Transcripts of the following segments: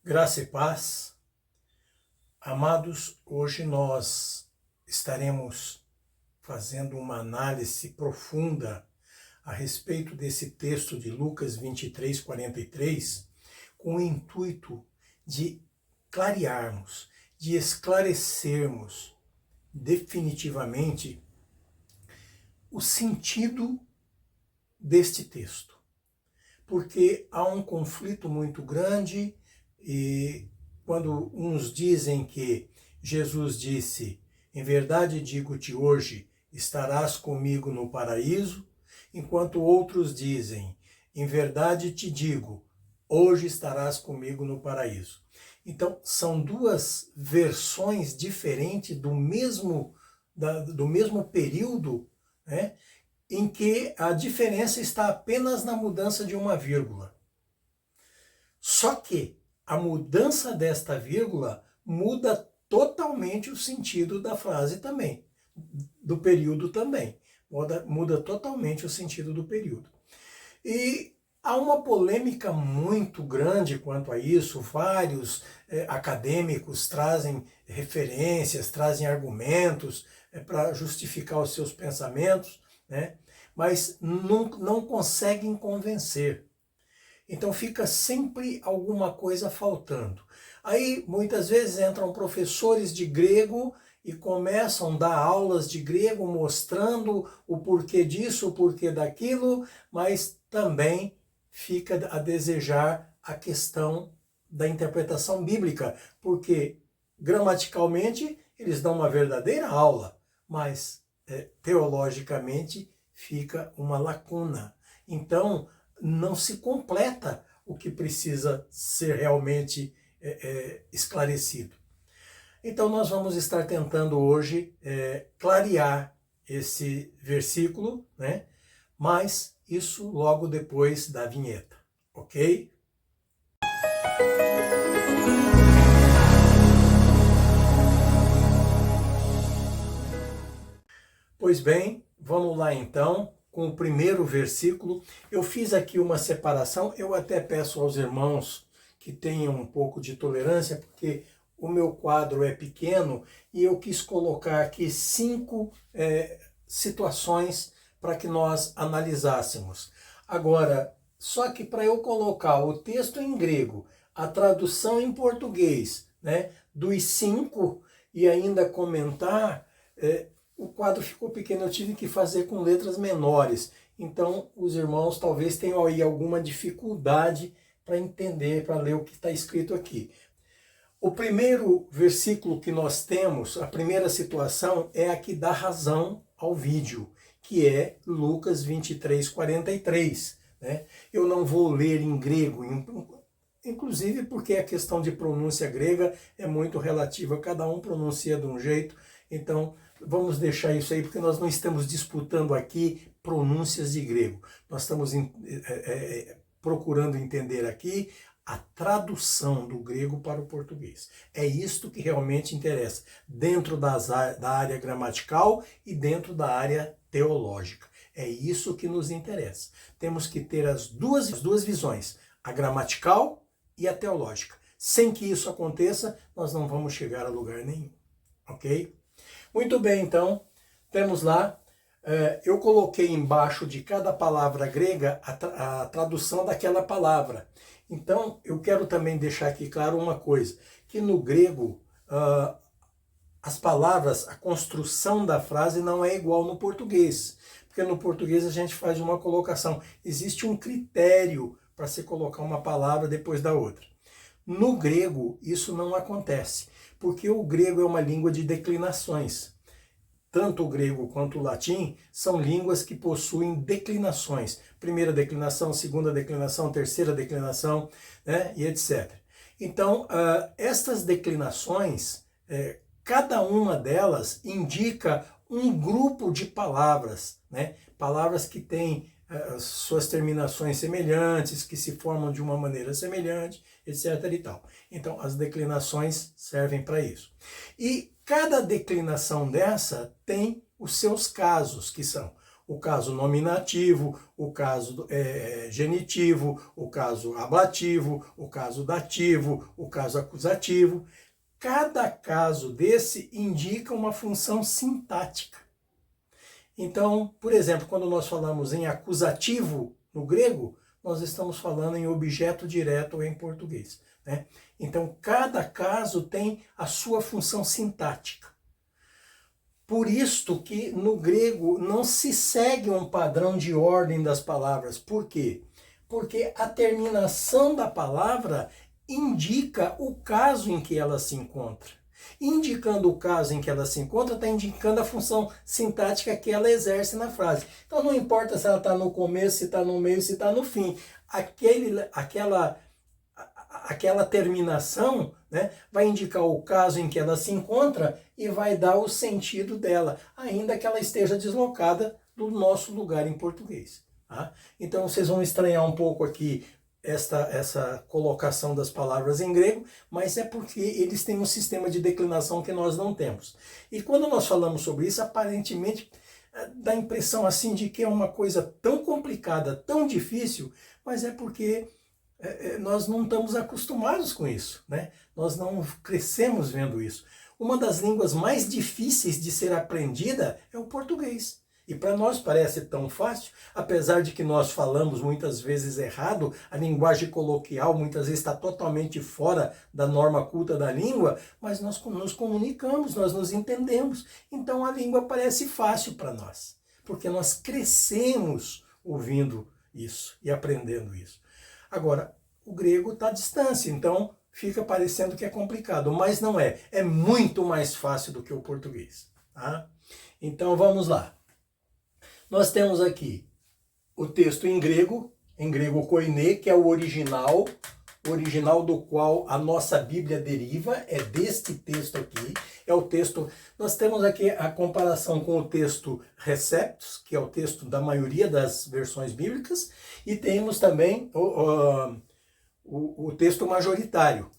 Graça e paz. Amados, hoje nós estaremos fazendo uma análise profunda a respeito desse texto de Lucas 23, 43, com o intuito de clarearmos, de esclarecermos definitivamente o sentido deste texto. Porque há um conflito muito grande e quando uns dizem que Jesus disse, em verdade digo-te hoje, estarás comigo no paraíso, enquanto outros dizem, em verdade te digo, hoje estarás comigo no paraíso. Então, são duas versões diferentes do mesmo período, né, em que a diferença está apenas na mudança de uma vírgula. Só que a mudança desta vírgula muda totalmente o sentido da frase também, do período também. Muda totalmente o sentido do período. E há uma polêmica muito grande quanto a isso, vários acadêmicos trazem referências, trazem argumentos para justificar os seus pensamentos, né? Mas não conseguem convencer. Então fica sempre alguma coisa faltando. Aí muitas vezes entram professores de grego e começam a dar aulas de grego mostrando o porquê disso, o porquê daquilo, mas também fica a desejar a questão da interpretação bíblica, porque gramaticalmente eles dão uma verdadeira aula, mas teologicamente fica uma lacuna. Então, não se completa o que precisa ser realmente esclarecido. Então nós vamos estar tentando hoje clarear esse versículo, né? Mas isso logo depois da vinheta, ok? Pois bem, vamos lá então com o primeiro versículo. Eu fiz aqui uma separação, eu até peço aos irmãos que tenham um pouco de tolerância, porque o meu quadro é pequeno e eu quis colocar aqui 5 situações para que nós analisássemos. Agora, só que para eu colocar o texto em grego, a tradução em português, né, dos 5 e ainda comentar, o quadro ficou pequeno, eu tive que fazer com letras menores. Então, os irmãos talvez tenham aí alguma dificuldade para entender, para ler o que está escrito aqui. O primeiro versículo que nós temos, a primeira situação, é a que dá razão ao vídeo, que é Lucas 23, 43. Né? Eu não vou ler em grego, inclusive porque a questão de pronúncia grega é muito relativa, cada um pronuncia de um jeito, então vamos deixar isso aí, porque nós não estamos disputando aqui pronúncias de grego. Nós estamos procurando entender aqui a tradução do grego para o português. É isto que realmente interessa, dentro da área gramatical e dentro da área teológica. É isso que nos interessa. Temos que ter as duas visões, a gramatical e a teológica. Sem que isso aconteça, nós não vamos chegar a lugar nenhum. Ok? Muito bem, então, temos lá, eu coloquei embaixo de cada palavra grega a tradução daquela palavra. Então, eu quero também deixar aqui claro uma coisa, que no grego, as palavras, a construção da frase não é igual no português, porque no português a gente faz uma colocação, existe um critério para se colocar uma palavra depois da outra. No grego, isso não acontece, porque o grego é uma língua de declinações. Tanto o grego quanto o latim são línguas que possuem declinações. Primeira declinação, segunda declinação, terceira declinação, né, e etc. Então, estas declinações, cada uma delas indica um grupo de palavras, né, palavras que têm suas terminações semelhantes, que se formam de uma maneira semelhante, etc. e tal. Então, as declinações servem para isso. E cada declinação dessa tem os seus casos, que são o caso nominativo, o caso genitivo, o caso ablativo, o caso dativo, o caso acusativo. Cada caso desse indica uma função sintática. Então, por exemplo, quando nós falamos em acusativo no grego, nós estamos falando em objeto direto em português, né? Então, cada caso tem a sua função sintática. Por isto que no grego não se segue um padrão de ordem das palavras. Por quê? Porque a terminação da palavra indica o caso em que ela se encontra. Indicando o caso em que ela se encontra, está indicando a função sintática que ela exerce na frase. Então não importa se ela está no começo, se está no meio, se está no fim. Aquela terminação, né, vai indicar o caso em que ela se encontra e vai dar o sentido dela, ainda que ela esteja deslocada do nosso lugar em português. Tá? Então vocês vão estranhar um pouco aqui essa colocação das palavras em grego, mas é porque eles têm um sistema de declinação que nós não temos. E quando nós falamos sobre isso, aparentemente dá a impressão assim de que é uma coisa tão complicada, tão difícil, mas é porque nós não estamos acostumados com isso, né? Nós não crescemos vendo isso. Uma das línguas mais difíceis de ser aprendida é o português. E para nós parece tão fácil, apesar de que nós falamos muitas vezes errado, a linguagem coloquial muitas vezes está totalmente fora da norma culta da língua, mas nós nos comunicamos, nós nos entendemos. Então a língua parece fácil para nós, porque nós crescemos ouvindo isso e aprendendo isso. Agora, o grego está à distância, então fica parecendo que é complicado, mas não é. É muito mais fácil do que o português. Tá? Então vamos lá. Nós temos aqui o texto em grego koiné, que é o original do qual a nossa Bíblia deriva, é deste texto aqui, é o texto, nós temos aqui a comparação com o texto Receptus, que é o texto da maioria das versões bíblicas, e temos também o texto majoritário.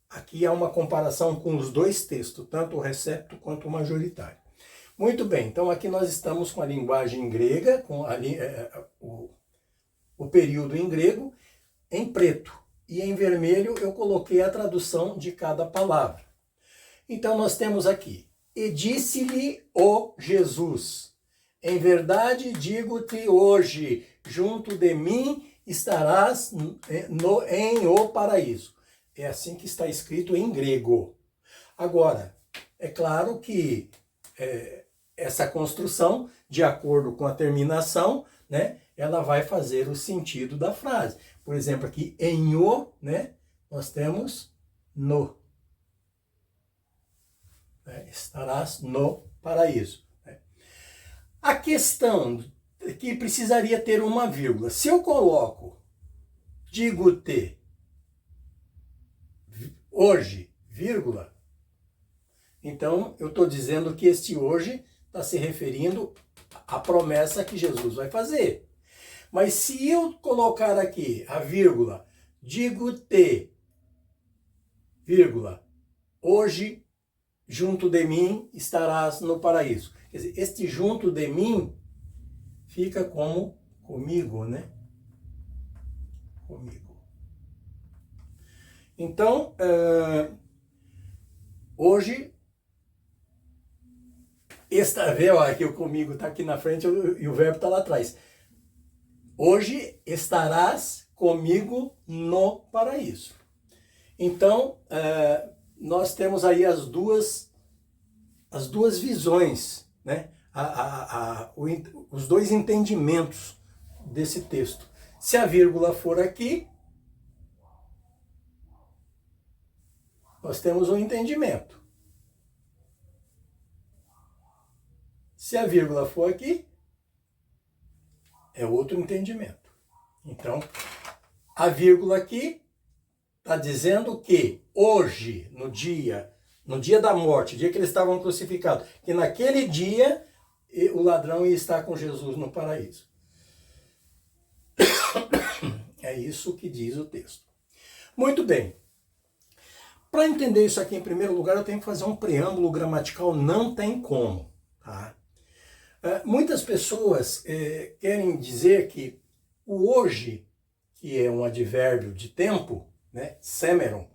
Aqui há uma comparação com os dois textos, tanto o Receptus quanto o majoritário. Muito bem, então aqui nós estamos com a linguagem grega, com o período em grego, em preto. E em vermelho eu coloquei a tradução de cada palavra. Então nós temos aqui, e disse-lhe o Jesus, em verdade digo-te hoje, junto de mim estarás em o paraíso. É assim que está escrito em grego. Agora, é claro que essa construção, de acordo com a terminação, né, ela vai fazer o sentido da frase. Por exemplo, aqui em o, né, nós temos no. Estarás no paraíso. A questão é que precisaria ter uma vírgula. Se eu coloco, digo-te, hoje, vírgula, então eu estou dizendo que este hoje está se referindo à promessa que Jesus vai fazer. Mas se eu colocar aqui a vírgula, digo-te, vírgula, hoje junto de mim estarás no paraíso. Quer dizer, este junto de mim fica como comigo, né? Comigo. Então, hoje, aqui o comigo está aqui na frente e o verbo está lá atrás. Hoje estarás comigo no paraíso. Então, nós temos aí as duas visões, né? Os dois entendimentos desse texto. Se a vírgula for aqui, nós temos um entendimento. Se a vírgula for aqui, é outro entendimento. Então, a vírgula aqui está dizendo que hoje, no dia da morte, dia que eles estavam crucificados, que naquele dia o ladrão ia estar com Jesus no paraíso. É isso que diz o texto. Muito bem. Para entender isso aqui, em primeiro lugar, eu tenho que fazer um preâmbulo gramatical, não tem como. Tá? Muitas pessoas querem dizer que o hoje, que é um advérbio de tempo, né, semeron,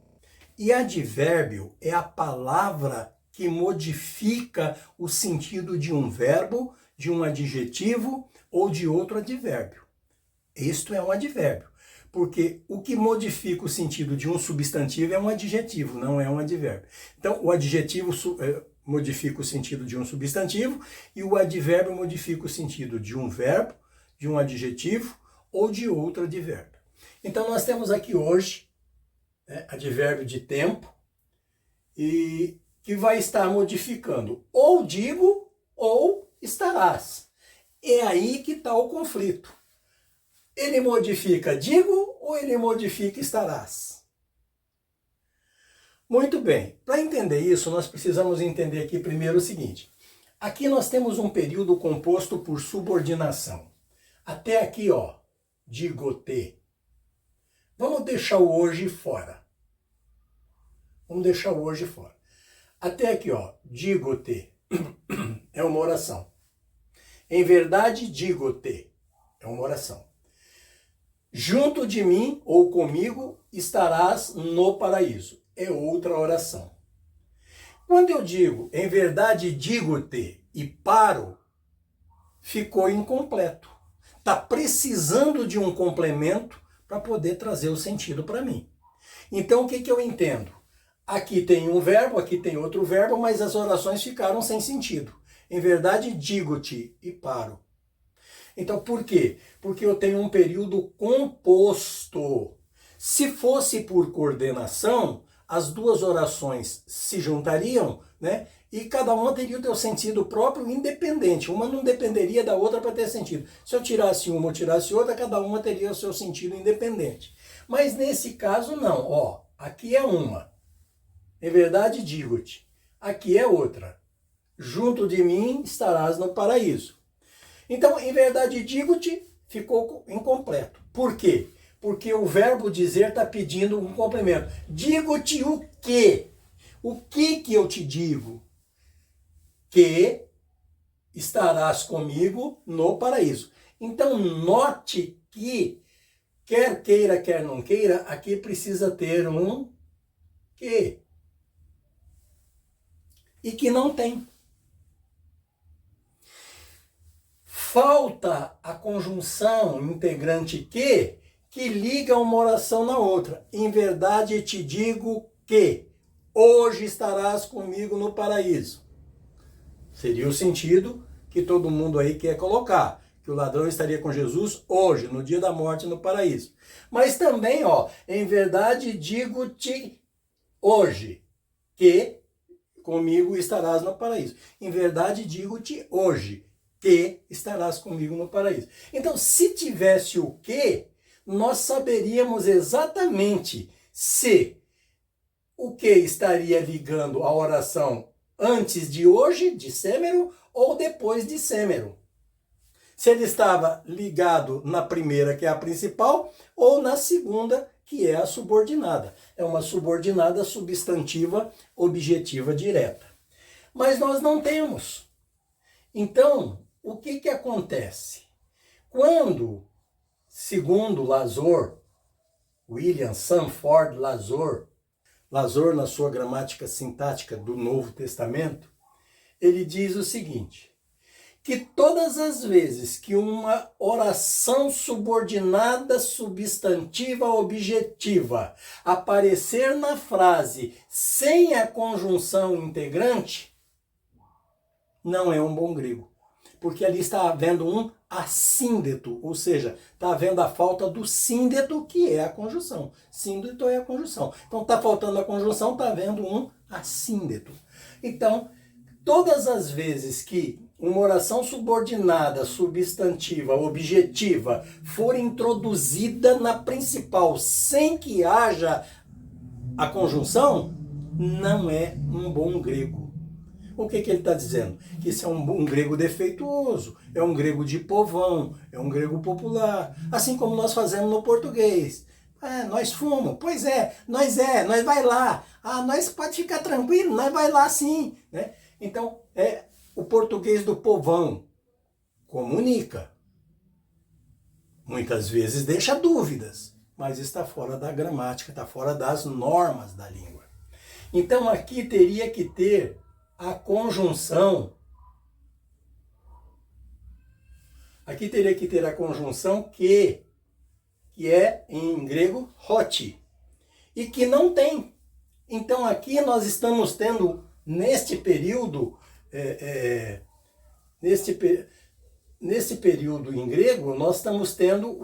e advérbio é a palavra que modifica o sentido de um verbo, de um adjetivo ou de outro advérbio. Isto é um advérbio, porque o que modifica o sentido de um substantivo é um adjetivo, não é um advérbio. Então, o adjetivo modifica o sentido de um substantivo e o advérbio modifica o sentido de um verbo, de um adjetivo ou de outro advérbio. Então, nós temos aqui hoje, né, advérbio de tempo, e que vai estar modificando ou digo ou estarás. É aí que está o conflito. Ele modifica digo ou ele modifica estarás? Muito bem, para entender isso, nós precisamos entender aqui primeiro o seguinte. Aqui nós temos um período composto por subordinação. Até aqui, ó, digo-te. Vamos deixar o hoje fora. Vamos deixar o hoje fora. Até aqui, ó, digo-te. É uma oração. Em verdade, digo-te. É uma oração. Junto de mim ou comigo estarás no paraíso. É outra oração. Quando eu digo, em verdade, digo-te e paro, ficou incompleto. Está precisando de um complemento para poder trazer o sentido para mim. Então, o que eu entendo? Aqui tem um verbo, aqui tem outro verbo, mas as orações ficaram sem sentido. Em verdade, digo-te e paro. Então, por quê? Porque eu tenho um período composto. Se fosse por coordenação, as duas orações se juntariam, né? E cada uma teria o seu sentido próprio independente. Uma não dependeria da outra para ter sentido. Se eu tirasse uma ou tirasse outra, cada uma teria o seu sentido independente. Mas nesse caso, não. Ó, aqui é uma. Em verdade, digo-te. Aqui é outra. Junto de mim estarás no paraíso. Então, em verdade, digo-te, ficou incompleto. Por quê? Porque o verbo dizer está pedindo um complemento. Digo-te o quê? O que eu te digo? Que estarás comigo no paraíso. Então, note que, quer queira, quer não queira, aqui precisa ter um que. E que não tem. Falta a conjunção integrante que liga uma oração na outra. Em verdade te digo que hoje estarás comigo no paraíso. Seria o sentido que todo mundo aí quer colocar, que o ladrão estaria com Jesus hoje, no dia da morte, no paraíso. Mas também, ó, em verdade digo-te hoje que comigo estarás no paraíso. Em verdade digo-te hoje que estarás comigo no paraíso. Então, se tivesse o que, nós saberíamos exatamente se o que estaria ligando a oração antes de hoje, de Sêmero, ou depois de Sêmero. Se ele estava ligado na primeira, que é a principal, ou na segunda, que é a subordinada. É uma subordinada substantiva objetiva direta. Mas nós não temos. Então, o que acontece? Quando, segundo Lazor, William Sanford Lazor na sua gramática sintática do Novo Testamento, ele diz o seguinte, que todas as vezes que uma oração subordinada substantiva objetiva aparecer na frase sem a conjunção integrante, não é um bom grego. Porque ali está havendo um assíndeto, ou seja, está havendo a falta do síndeto, que é a conjunção. Síndeto é a conjunção. Então está faltando a conjunção, está havendo um assíndeto. Então, todas as vezes que uma oração subordinada, substantiva, objetiva, for introduzida na principal sem que haja a conjunção, não é um bom grego. O que ele está dizendo? Que isso é um grego defeituoso, é um grego de povão, é um grego popular, assim como nós fazemos no português. Nós fumamos, pois nós vai lá. Nós pode ficar tranquilo, nós vai lá sim. Né? Então, é o português do povão, comunica. Muitas vezes deixa dúvidas, mas está fora da gramática, está fora das normas da língua. Então aqui teria que ter a conjunção. Aqui teria que ter a conjunção que é em grego hoti, e que não tem. Então aqui nós estamos tendo, neste período, nesse período em grego, nós estamos tendo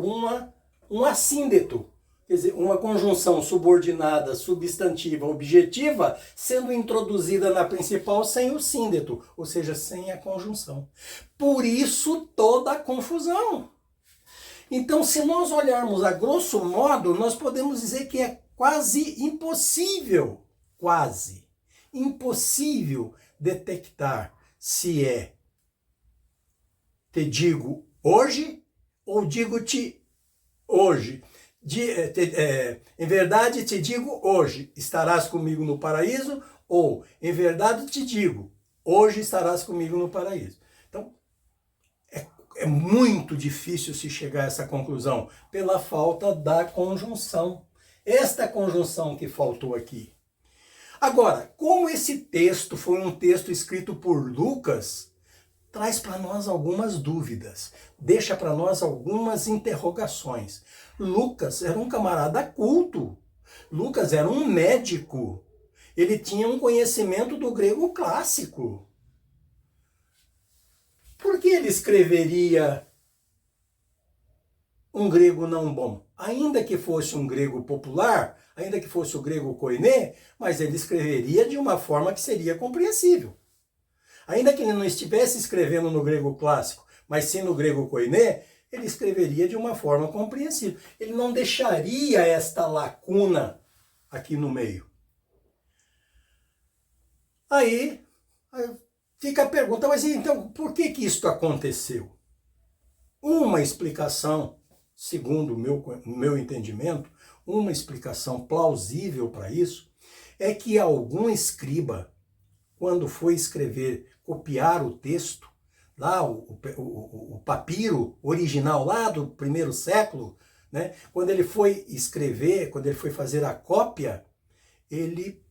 um assíndeto, quer dizer, uma conjunção subordinada, substantiva, objetiva, sendo introduzida na principal sem o síndeto, ou seja, sem a conjunção. Por isso toda a confusão. Então, se nós olharmos a grosso modo, nós podemos dizer que é quase impossível detectar se é te digo hoje ou digo-te hoje. Em verdade te digo hoje, estarás comigo no paraíso, ou em verdade te digo, hoje estarás comigo no paraíso. Então, é muito difícil se chegar a essa conclusão pela falta da conjunção. Esta conjunção que faltou aqui. Agora, como esse texto foi um texto escrito por Lucas, traz para nós algumas dúvidas, deixa para nós algumas interrogações. Lucas era um camarada culto, Lucas era um médico, ele tinha um conhecimento do grego clássico. Por que ele escreveria um grego não bom? Ainda que fosse um grego popular, ainda que fosse o grego koiné, mas ele escreveria de uma forma que seria compreensível. Ainda que ele não estivesse escrevendo no grego clássico, mas sim no grego koiné, ele escreveria de uma forma compreensível. Ele não deixaria esta lacuna aqui no meio. Aí fica a pergunta, mas então por que isso aconteceu? Uma explicação, segundo o meu entendimento, uma explicação plausível para isso, é que algum escriba, quando foi escrever, copiar o texto, lá o papiro original lá do primeiro século, né, quando ele foi escrever, quando ele foi fazer a cópia, ele,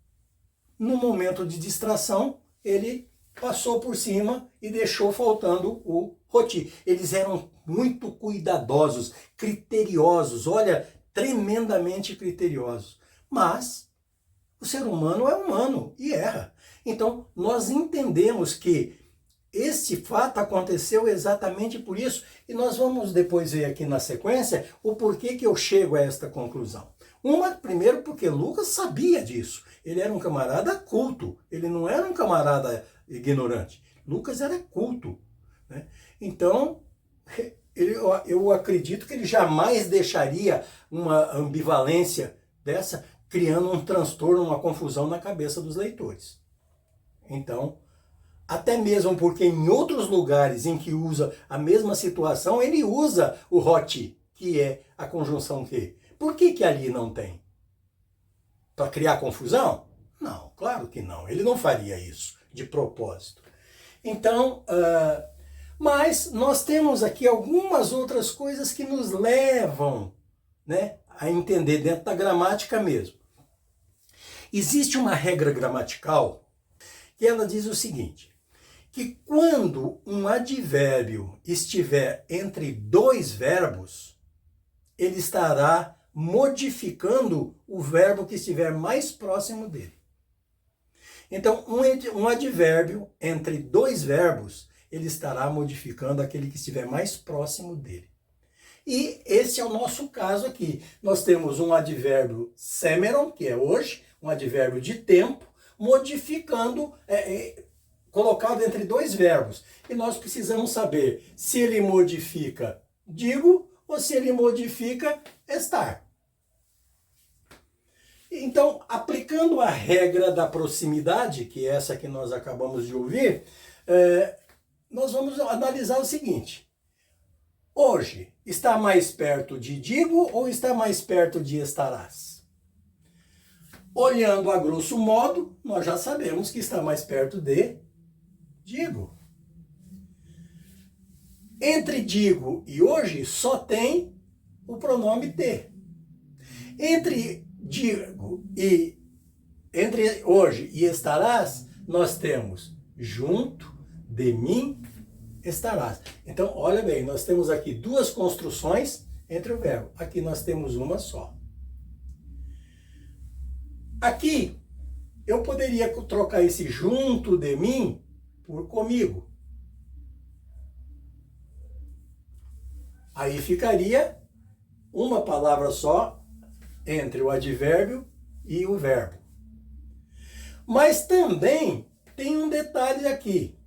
no momento de distração, ele passou por cima e deixou faltando o hoti. Eles eram muito cuidadosos, criteriosos, olha, tremendamente criteriosos. Mas o ser humano é humano e erra. Então, nós entendemos que este fato aconteceu exatamente por isso, e nós vamos depois ver aqui na sequência o porquê que eu chego a esta conclusão. Primeiro porque Lucas sabia disso. Ele era um camarada culto, ele não era um camarada ignorante. Lucas era culto, né? Então, eu acredito que ele jamais deixaria uma ambivalência dessa, criando um transtorno, uma confusão na cabeça dos leitores. Então, até mesmo porque em outros lugares em que usa a mesma situação, ele usa o hoti, que é a conjunção que. Por que ali não tem? Para criar confusão? Não, claro que não. Ele não faria isso de propósito. Então, mas nós temos aqui algumas outras coisas que nos levam, né, a entender dentro da gramática mesmo. Existe uma regra gramatical que ela diz o seguinte, que quando um advérbio estiver entre dois verbos, ele estará modificando o verbo que estiver mais próximo dele. Então, um advérbio entre dois verbos, ele estará modificando aquele que estiver mais próximo dele. E esse é o nosso caso aqui. Nós temos um advérbio semeron, que é hoje, um advérbio de tempo, modificando, colocado entre dois verbos. E nós precisamos saber se ele modifica digo ou se ele modifica estar. Então, aplicando a regra da proximidade, que é essa que nós acabamos de ouvir, nós vamos analisar o seguinte. Hoje, está mais perto de digo ou está mais perto de estarás? Olhando a grosso modo, nós já sabemos que está mais perto de digo. Entre digo e hoje só tem o pronome te. Entre digo e entre hoje e estarás, nós temos junto de mim estarás. Então, olha bem, nós temos aqui duas construções entre o verbo. Aqui nós temos uma só. Aqui, eu poderia trocar esse junto de mim por comigo. Aí ficaria uma palavra só entre o advérbio e o verbo. Mas também tem um detalhe aqui.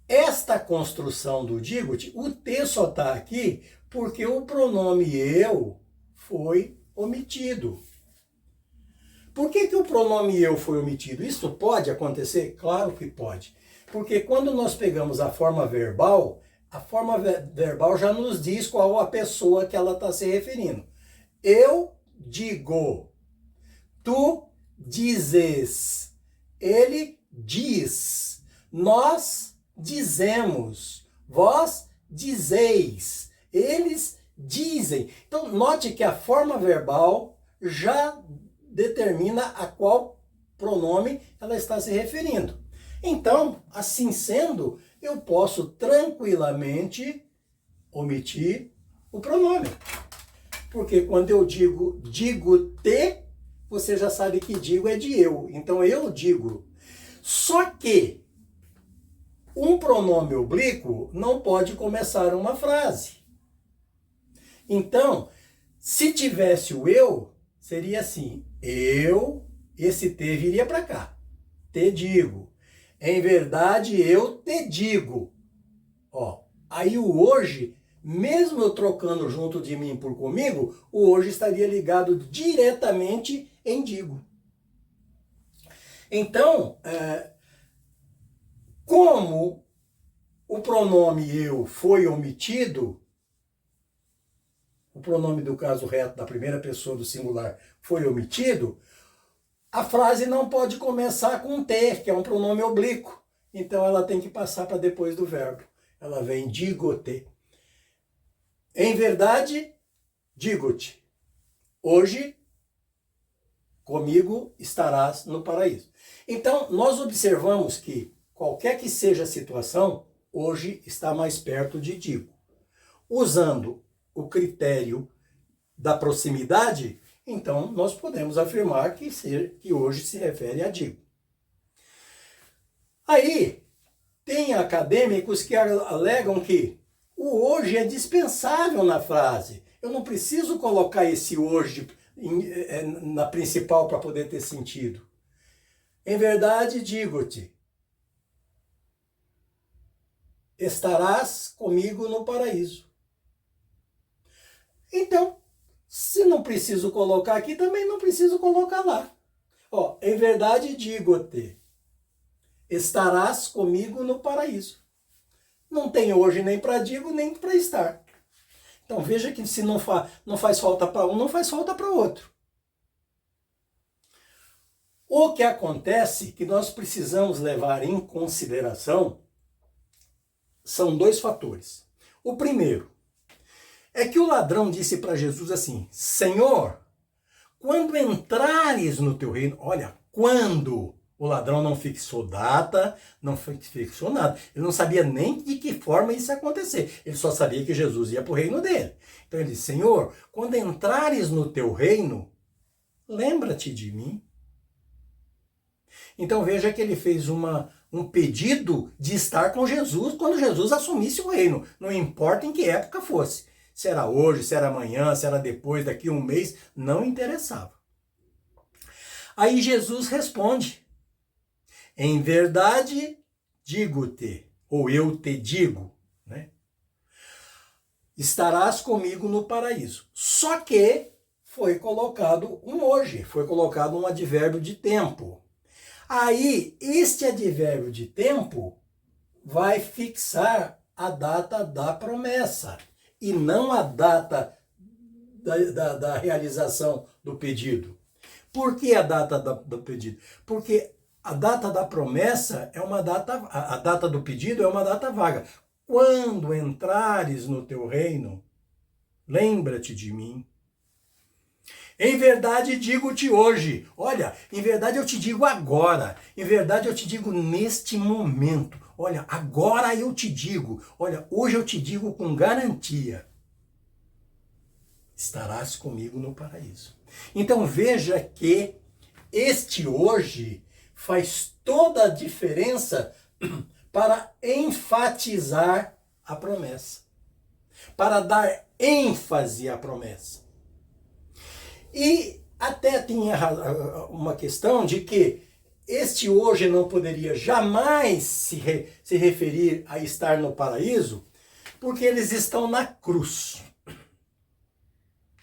Esta construção do digo-te, o te só está aqui porque o pronome eu foi omitido. Por que o pronome eu foi omitido? Isso pode acontecer? Claro que pode. Porque quando nós pegamos a forma verbal já nos diz qual a pessoa que ela está se referindo. Eu digo, tu dizes, ele diz, nós dizemos, vós dizeis, eles dizem. Então, note que a forma verbal já determina a qual pronome ela está se referindo. Então, assim sendo, eu posso tranquilamente omitir o pronome. Porque quando eu digo te, você já sabe que digo é de eu. Então eu digo. Só que um pronome oblíquo não pode começar uma frase. Então, se tivesse o eu, seria assim. Eu, esse te viria para cá. Te digo. Em verdade, eu te digo. Ó, aí o hoje, mesmo eu trocando junto de mim por comigo, o hoje estaria ligado diretamente em digo. Então, como o pronome eu foi omitido, o pronome do caso reto da primeira pessoa do singular foi omitido, a frase não pode começar com te, que é um pronome oblíquo. Então ela tem que passar para depois do verbo. Ela vem digo-te. Em verdade, digo-te. Hoje, comigo estarás no paraíso. Então, nós observamos que, qualquer que seja a situação, hoje está mais perto de digo. Usando o critério da proximidade, então nós podemos afirmar que hoje se refere a digo. Aí, tem acadêmicos que alegam que o hoje é dispensável na frase. Eu não preciso colocar esse hoje na principal para poder ter sentido. Em verdade, digo-te, estarás comigo no paraíso. Então, se não preciso colocar aqui, também não preciso colocar lá. Ó, em verdade, digo-te, estarás comigo no paraíso. Não tem hoje nem para digo, nem para estar. Então veja que se não faz falta para um, não faz falta para outro. O que acontece que nós precisamos levar em consideração são dois fatores. O primeiro é que o ladrão disse para Jesus assim: Senhor, quando entrares no teu reino, olha, quando. O ladrão não fixou data, não fixou nada. Ele não sabia nem de que forma isso ia acontecer. Ele só sabia que Jesus ia para o reino dele. Então ele disse: Senhor, quando entrares no teu reino, lembra-te de mim. Então veja que ele fez um pedido de estar com Jesus quando Jesus assumisse o reino. Não importa em que época fosse. Se era hoje, se era amanhã, se era depois, daqui a um mês, não interessava. Aí Jesus responde: em verdade, digo-te, ou eu te digo, né? Estarás comigo no paraíso. Só que foi colocado um hoje, foi colocado um advérbio de tempo. Aí, este advérbio de tempo vai fixar a data da promessa e não a data da realização do pedido. Por que a data do pedido? Porque a data da promessa é uma data, a data do pedido é uma data vaga. quando entrares no teu reino, lembra-te de mim. Em verdade digo-te hoje, olha, em verdade eu te digo agora, em verdade eu te digo neste momento, olha, agora eu te digo, olha, hoje eu te digo com garantia, estarás comigo no paraíso. Então veja que este hoje faz toda a diferença para enfatizar a promessa, para dar ênfase à promessa. E até tinha uma questão de que este hoje não poderia jamais se referir a estar no paraíso, porque eles estão na cruz.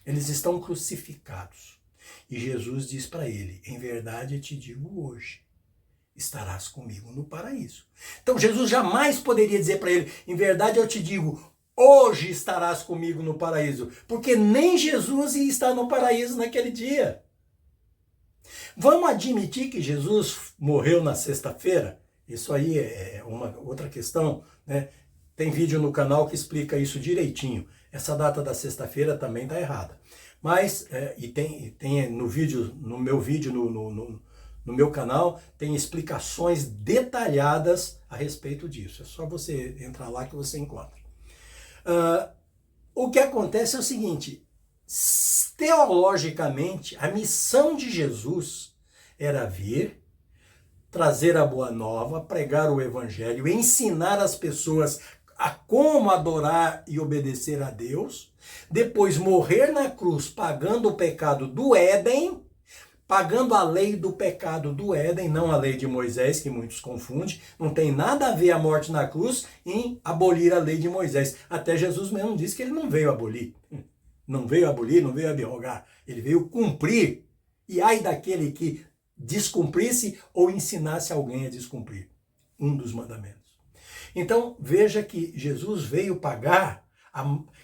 Eles estão crucificados. E Jesus diz para ele, em verdade eu te digo hoje, estarás comigo no paraíso. Então Jesus jamais poderia dizer para ele, em verdade eu te digo, hoje estarás comigo no paraíso, porque nem Jesus ia estar no paraíso naquele dia. Vamos admitir que Jesus morreu na sexta-feira? Isso aí é uma outra questão, né? Tem vídeo no canal que explica isso direitinho. Essa data da sexta-feira também está errada. Mas, tem no vídeo, no meu vídeo, no meu canal, tem explicações detalhadas a respeito disso. É só você entrar lá que você encontra. O que acontece é o seguinte, teologicamente, a missão de Jesus era vir, trazer a boa nova, pregar o evangelho, ensinar as pessoas a como adorar e obedecer a Deus, depois morrer na cruz pagando o pecado do Éden, pagando a lei do pecado do Éden, não a lei de Moisés, que muitos confundem, não tem nada a ver a morte na cruz em abolir a lei de Moisés. Até Jesus mesmo disse que ele não veio abolir. Não veio abolir, não veio abrogar. Ele veio cumprir. E ai daquele que descumprisse ou ensinasse alguém a descumprir um dos mandamentos. Então, veja que Jesus veio pagar,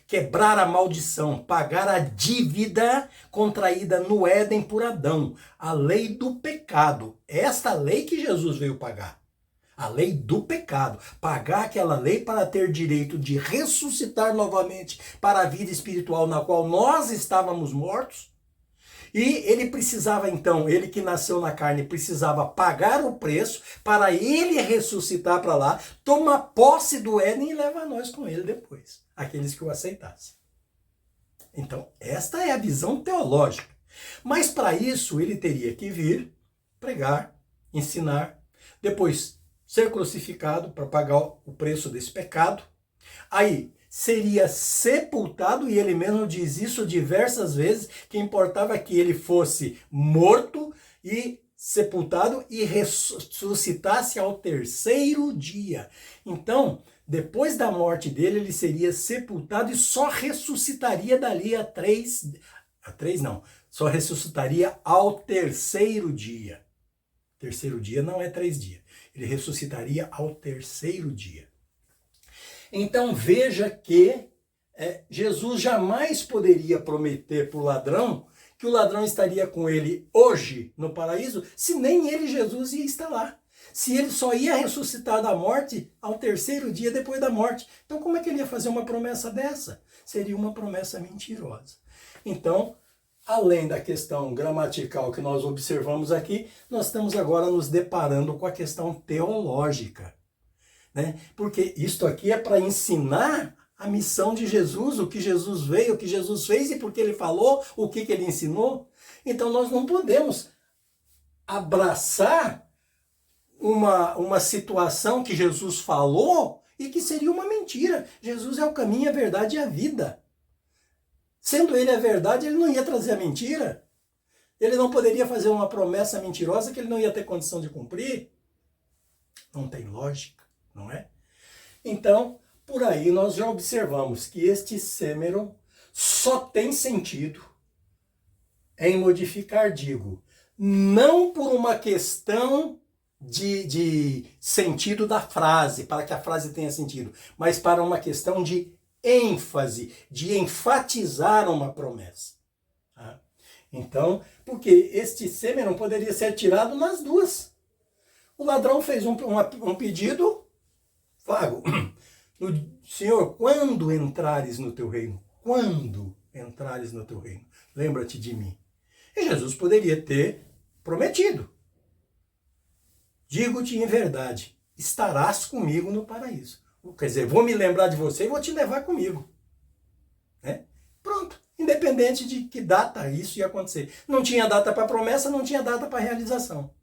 quebrar a maldição, pagar a dívida contraída no Éden por Adão, a lei do pecado. Esta lei que Jesus veio pagar, a lei do pecado, pagar aquela lei para ter direito de ressuscitar novamente para a vida espiritual na qual nós estávamos mortos. E ele precisava então, ele que nasceu na carne, precisava pagar o preço para ele ressuscitar para lá, tomar posse do Éden e levar nós com ele depois, aqueles que o aceitassem. Então, esta é a visão teológica. Mas para isso ele teria que vir, pregar, ensinar, depois ser crucificado para pagar o preço desse pecado. Aí seria sepultado, e ele mesmo diz isso diversas vezes, que importava que ele fosse morto e sepultado e ressuscitasse ao terceiro dia. Então, depois da morte dele, ele seria sepultado e só ressuscitaria dali só ressuscitaria ao terceiro dia. Terceiro dia não é 3 dias. Ele ressuscitaria ao terceiro dia. Então veja que Jesus jamais poderia prometer para o ladrão que o ladrão estaria com ele hoje no paraíso, se nem ele, Jesus, ia estar lá. Se ele só ia ressuscitar da morte ao terceiro dia depois da morte. Então como é que ele ia fazer uma promessa dessa? Seria uma promessa mentirosa. Então, além da questão gramatical que nós observamos aqui, nós estamos agora nos deparando com a questão teológica. Né? Porque isto aqui é para ensinar a missão de Jesus, o que Jesus veio, o que Jesus fez e porque ele falou, o que ele ensinou. Então nós não podemos abraçar uma situação que Jesus falou e que seria uma mentira. Jesus é o caminho, a verdade e a vida. Sendo ele a verdade, ele não ia trazer a mentira. Ele não poderia fazer uma promessa mentirosa que ele não ia ter condição de cumprir. Não tem lógica. Não é? Então, por aí nós já observamos que este sêmero só tem sentido em modificar, digo, não por uma questão de sentido da frase, para que a frase tenha sentido, mas para uma questão de ênfase, de enfatizar uma promessa. Tá? Então, porque este sêmero poderia ser tirado nas duas. O ladrão fez um pedido vago. Senhor, quando entrares no teu reino? Quando entrares no teu reino? Lembra-te de mim. E Jesus poderia ter prometido. Digo-te em verdade, estarás comigo no paraíso. Quer dizer, vou me lembrar de você e vou te levar comigo. Né? Pronto. Independente de que data isso ia acontecer. Não tinha data para promessa, não tinha data para realização.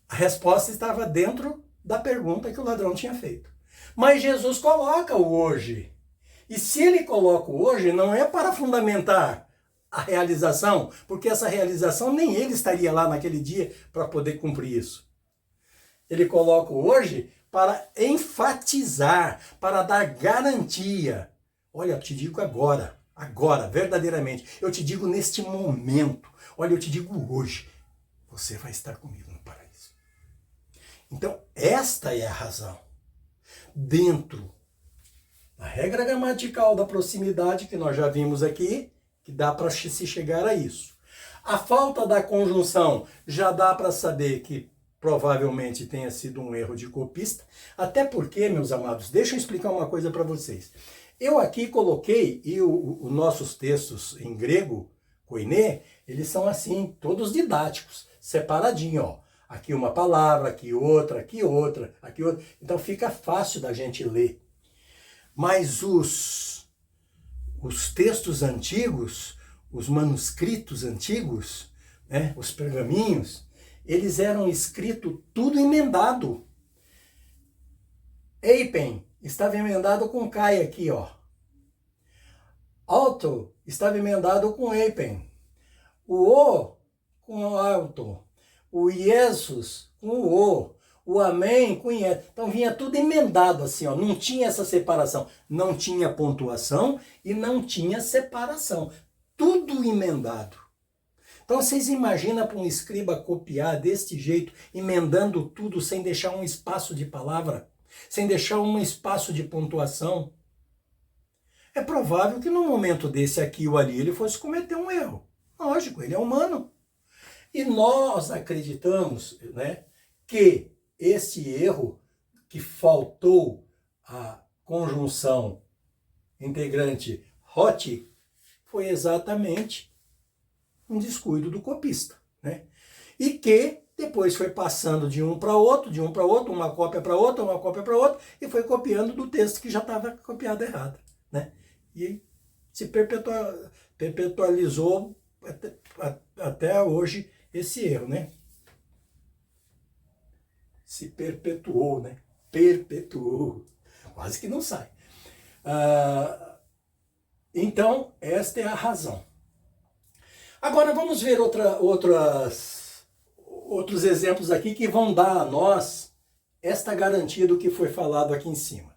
A resposta estava dentro da pergunta que o ladrão tinha feito. Mas Jesus coloca o hoje. E se ele coloca o hoje, não é para fundamentar a realização, porque essa realização nem ele estaria lá naquele dia para poder cumprir isso. Ele coloca o hoje para enfatizar, para dar garantia. Olha, eu te digo agora, verdadeiramente. Eu te digo neste momento. Olha, eu te digo hoje. Você vai estar comigo no paraíso. Então, esta é a razão. Dentro da regra gramatical da proximidade, que nós já vimos aqui, que dá para se chegar a isso. A falta da conjunção já dá para saber que provavelmente tenha sido um erro de copista, até porque, meus amados, deixa eu explicar uma coisa para vocês. Eu aqui coloquei, e os nossos textos em grego, koiné, eles são assim, todos didáticos, separadinho, ó. Aqui uma palavra, aqui outra, aqui outra, aqui outra. Então fica fácil da gente ler. Mas os textos antigos, os manuscritos antigos, né, os pergaminhos, eles eram escritos tudo emendado. Eipen estava emendado com Kai aqui, ó. Alto estava emendado com Eipen. O O com o alto. O Jesus com o O. O amém com yes. Então vinha tudo emendado assim, ó. Não tinha essa separação. Não tinha pontuação e não tinha separação. Tudo emendado. Então vocês imaginam para um escriba copiar deste jeito, emendando tudo sem deixar um espaço de palavra, sem deixar um espaço de pontuação? É provável que num momento desse aqui ou ali ele fosse cometer um erro. Lógico, ele é humano. E nós acreditamos, né, que esse erro, que faltou a conjunção integrante hot, foi exatamente um descuido do copista, né? E que depois foi passando de um para outro, uma cópia para outra, uma cópia para outra, e foi copiando do texto que já estava copiado errado, né? E se perpetualizou até hoje esse erro, né? Se perpetuou, né? Perpetuou. Quase que não sai. Então, esta é a razão. Agora vamos ver outros exemplos aqui que vão dar a nós esta garantia do que foi falado aqui em cima.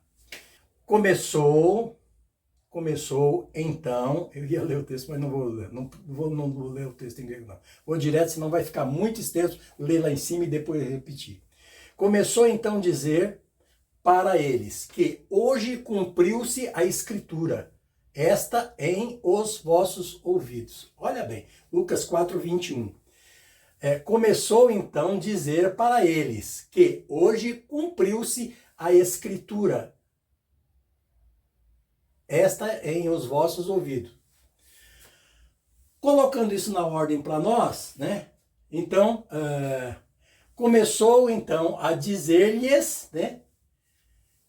Começou, então, eu ia ler o texto, mas não vou ler, não vou ler o texto em grego, não. Vou direto, senão vai ficar muito extenso, ler lá em cima e depois repetir. Começou então a dizer para eles que hoje cumpriu-se a escritura, esta em os vossos ouvidos. Olha bem, Lucas 4, 21. Começou então a dizer para eles que hoje cumpriu-se a escritura, esta em os vossos ouvidos. Colocando isso na ordem para nós, né? Então, começou então a dizer-lhes, né,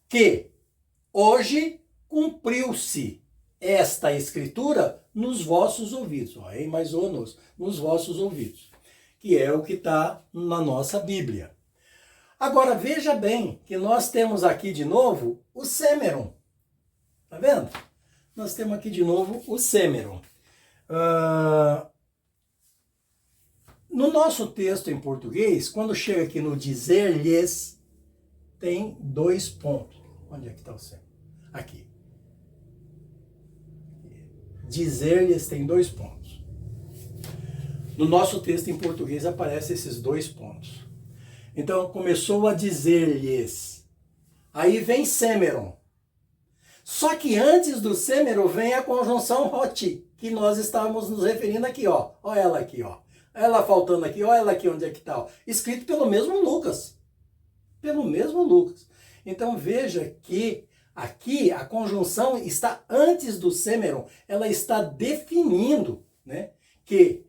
que hoje cumpriu-se esta escritura nos vossos ouvidos. Aí mais ou nos vossos ouvidos, que é o que está na nossa Bíblia. Agora veja bem que nós temos aqui de novo o Semeron. Tá vendo? Nós temos aqui de novo o Semeron. No nosso texto em português, quando chega aqui no dizer-lhes, tem 2 pontos. Onde é que está o Semeron? Aqui. Dizer-lhes tem 2 pontos. No nosso texto em português aparecem esses 2 pontos. Então, começou a dizer-lhes. Aí vem Semeron. Só que antes do Semeron vem a conjunção hot, que nós estávamos nos referindo aqui, ó. Olha ela aqui, ó. Ela faltando aqui, olha ela aqui onde é que está. Escrito pelo mesmo Lucas. Pelo mesmo Lucas. Então veja que aqui a conjunção está antes do semeron, ela está definindo, né, que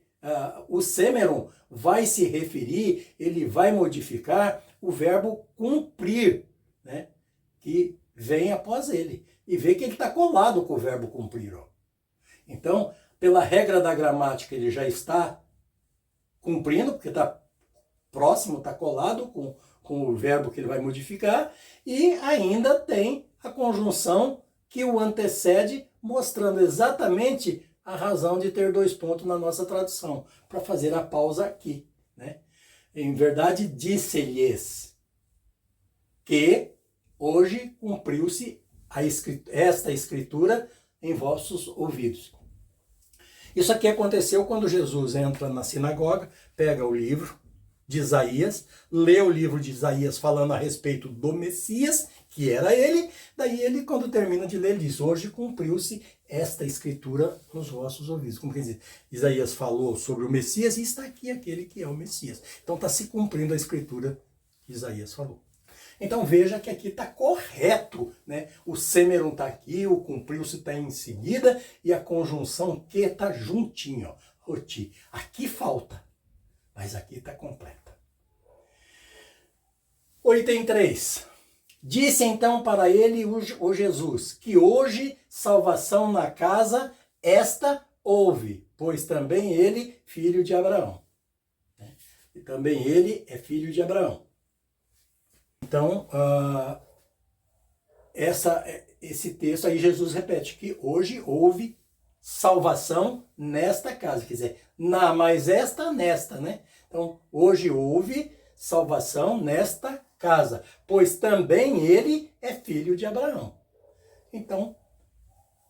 o semeron vai se referir, ele vai modificar o verbo cumprir, né, que vem após ele. E vê que ele está colado com o verbo cumprir. Ó. Então, pela regra da gramática, ele já está cumprindo, porque está próximo, está colado com o verbo que ele vai modificar, e ainda tem a conjunção que o antecede, mostrando exatamente a razão de ter 2 pontos na nossa tradução, para fazer a pausa aqui. Né? Em verdade, disse-lhes que hoje cumpriu-se esta escritura em vossos ouvidos. Isso aqui aconteceu quando Jesus entra na sinagoga, pega o livro de Isaías, lê o livro de Isaías falando a respeito do Messias, que era ele, daí ele, quando termina de ler, ele diz, hoje cumpriu-se esta escritura nos vossos ouvidos. Como quer dizer, Isaías falou sobre o Messias e está aqui aquele que é o Messias. Então está se cumprindo a escritura que Isaías falou. Então veja que aqui está correto, né? O semeron está aqui, o cumpriu-se está em seguida e a conjunção que está juntinho, ó, roti. Aqui falta, mas aqui está completa. O item 3. Disse então para ele o Jesus, que hoje salvação na casa esta houve, pois também ele filho de Abraão. E também ele é filho de Abraão. Então, esse texto aí Jesus repete que hoje houve salvação nesta casa, quer dizer, mas nesta, né? Então, hoje houve salvação nesta casa, pois também ele é filho de Abraão. Então,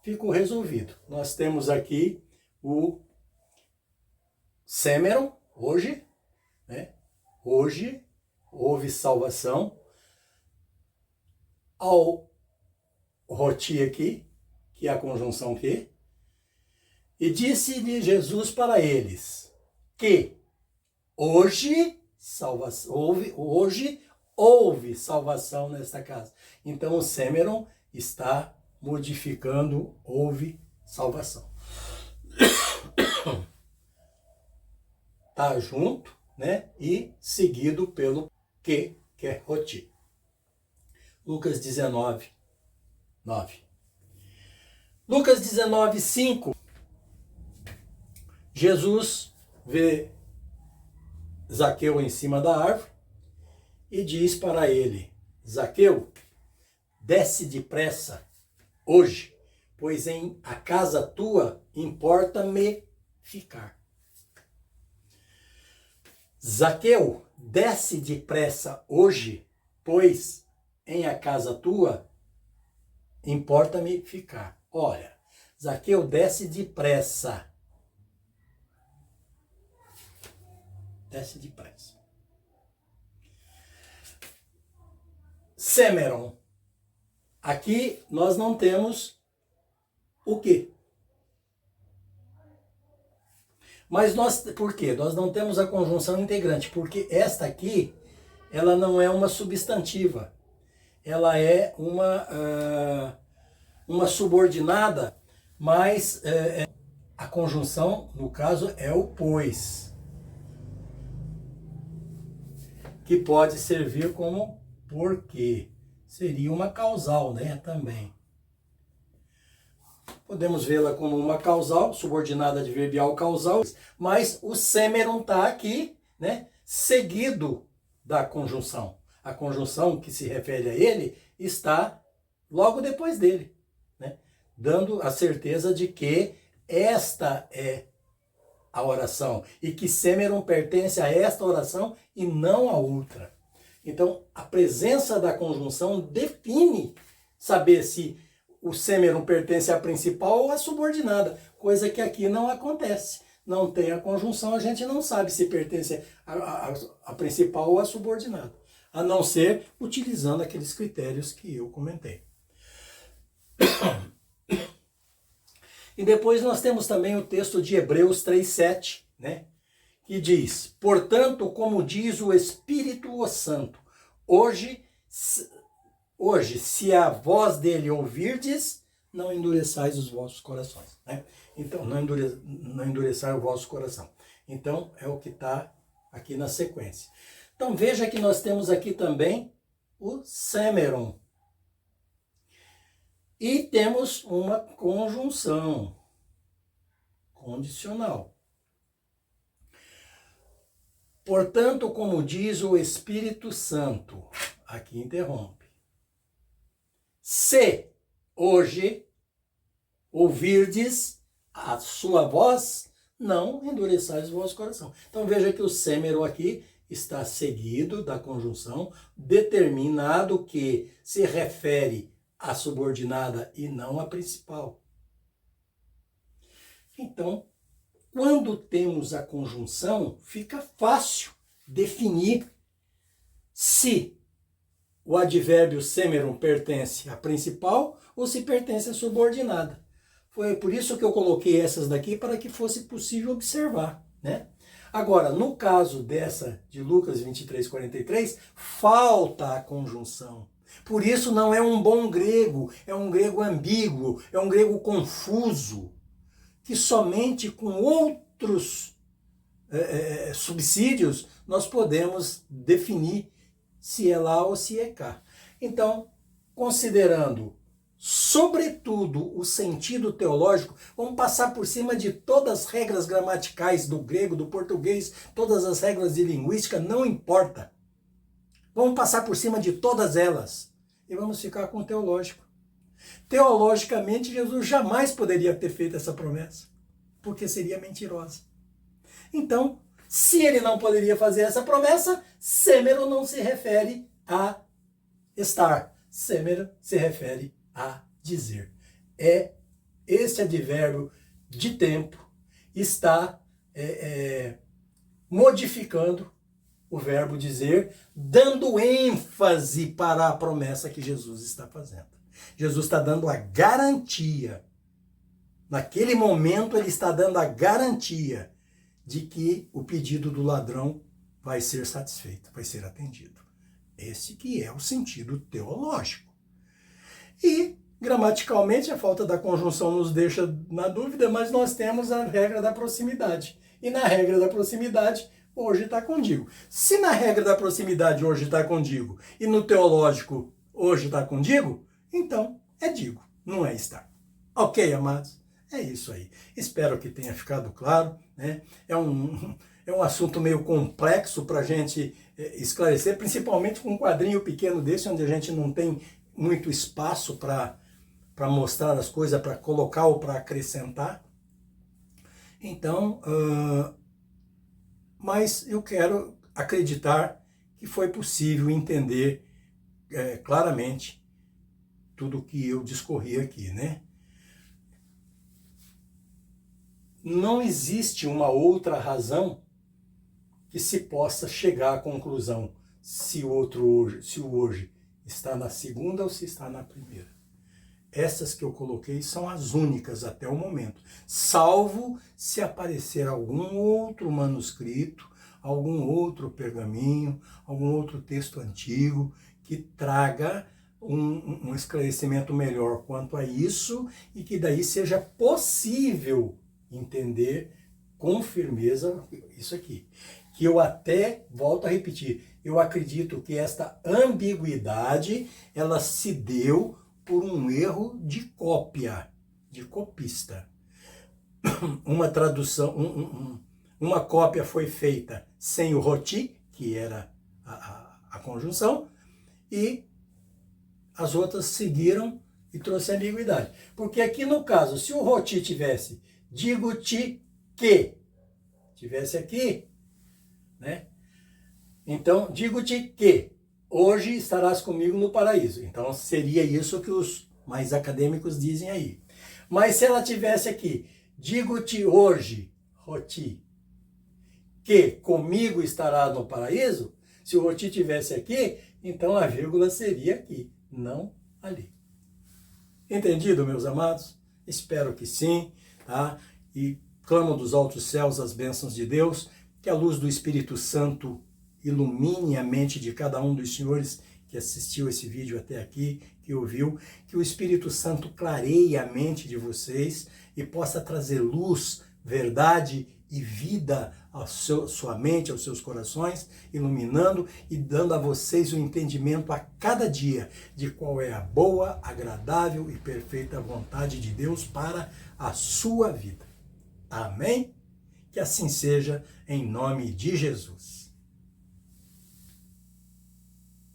ficou resolvido. Nós temos aqui o semeron, hoje, né? Hoje houve salvação. Ao roti aqui, que é a conjunção que, e disse-lhe Jesus para eles que hoje houve salvação nesta casa. Então o semeron está modificando houve salvação. Tá junto, né? E seguido pelo que é roti. Lucas 19, 9. Lucas 19, 5. Jesus vê Zaqueu em cima da árvore e diz para ele, Zaqueu, desce depressa hoje, pois em a casa tua importa-me ficar. Zaqueu, desce depressa hoje, pois em a casa tua, importa-me ficar. Olha, Zaqueu desce depressa. Desce depressa. Semeron. Aqui nós não temos o quê? Mas por quê? Nós não temos a conjunção integrante, porque esta aqui, ela não é uma substantiva. Ela é uma subordinada, mas a conjunção, no caso, é o pois, que pode servir como porque. Seria uma causal, né, também. Podemos vê-la como uma causal, subordinada adverbial causal, mas o semeron está aqui, né, seguido da conjunção. A conjunção que se refere a ele está logo depois dele, né? Dando a certeza de que esta é a oração e que semeron pertence a esta oração e não a outra. Então, a presença da conjunção define saber se o semeron pertence à principal ou à subordinada, coisa que aqui não acontece. Não tem a conjunção, a gente não sabe se pertence à principal ou à subordinada, a não ser utilizando aqueles critérios que eu comentei. E depois nós temos também o texto de Hebreus 3:7, né? Que diz, portanto, como diz o Espírito Santo, hoje Hoje, se a voz dele ouvirdes, não endureçais os vossos corações. Né? Então, não endureçai o vosso coração. Então, é o que está aqui na sequência. Então, veja que nós temos aqui também o semeron. E temos uma conjunção condicional. Portanto, como diz o Espírito Santo, aqui interrompe. Se hoje ouvirdes a sua voz, não endureçais o vosso coração. Então veja que o semeron aqui está seguido da conjunção, determinado que se refere à subordinada e não à principal. Então, quando temos a conjunção, fica fácil definir se o advérbio semeron pertence à principal ou se pertence à subordinada. Foi por isso que eu coloquei essas daqui, para que fosse possível observar, né? Agora, no caso dessa de Lucas 23:43, falta a conjunção. Por isso não é um bom grego, é um grego ambíguo, é um grego confuso, que somente com outros subsídios nós podemos definir se é lá ou se é cá. Então, considerando sobretudo o sentido teológico, vamos passar por cima de todas as regras gramaticais do grego, do português, todas as regras de linguística, não importa. Vamos passar por cima de todas elas e vamos ficar com o teológico. Teologicamente, Jesus jamais poderia ter feito essa promessa, porque seria mentirosa. Então, se ele não poderia fazer essa promessa, semeron não se refere a estar. Semeron se refere a dizer. Este advérbio de tempo está modificando o verbo dizer, dando ênfase para a promessa que Jesus está fazendo. Jesus está dando a garantia. Naquele momento, ele está dando a garantia de que o pedido do ladrão vai ser satisfeito, vai ser atendido. Esse que é o sentido teológico. E, gramaticalmente, a falta da conjunção nos deixa na dúvida, mas nós temos a regra da proximidade. E na regra da proximidade, hoje está contigo. Se na regra da proximidade hoje está contigo e no teológico hoje está contigo, então é digo, não é estar. Ok, amados? É isso aí. Espero que tenha ficado claro, né? É um assunto meio complexo para a gente esclarecer, principalmente com um quadrinho pequeno desse, onde a gente não tem muito espaço para mostrar as coisas, para colocar ou para acrescentar. Então, mas eu quero acreditar que foi possível entender claramente tudo que eu discorri aqui, né? Não existe uma outra razão que se possa chegar à conclusão se o hoje está na segunda ou se está na primeira. Essas que eu coloquei são as únicas até o momento, salvo se aparecer algum outro manuscrito, algum outro pergaminho, algum outro texto antigo que traga um esclarecimento melhor quanto a isso e que daí seja possível entender com firmeza isso aqui. Que eu até, volto a repetir, eu acredito que esta ambiguidade, ela se deu por um erro de cópia, de copista. Uma tradução, uma cópia foi feita sem o roti, que era a conjunção, e as outras seguiram e trouxe ambiguidade. Porque aqui no caso, se o roti tivesse digo-te que, tivesse aqui, né? Então, digo-te que hoje estarás comigo no paraíso. Então, seria isso que os mais acadêmicos dizem aí. Mas se ela tivesse aqui, digo-te hoje, roti, que comigo estarás no paraíso, se o roti tivesse aqui, então a vírgula seria aqui, não ali. Entendido, meus amados? Espero que sim, tá? E clamo dos altos céus as bênçãos de Deus, que a luz do Espírito Santo ilumine a mente de cada um dos senhores que assistiu esse vídeo até aqui, que ouviu, que o Espírito Santo clareie a mente de vocês e possa trazer luz, verdade e vida à sua mente, aos seus corações, iluminando e dando a vocês o entendimento a cada dia de qual é a boa, agradável e perfeita vontade de Deus para a sua vida. Amém? Que assim seja, em nome de Jesus.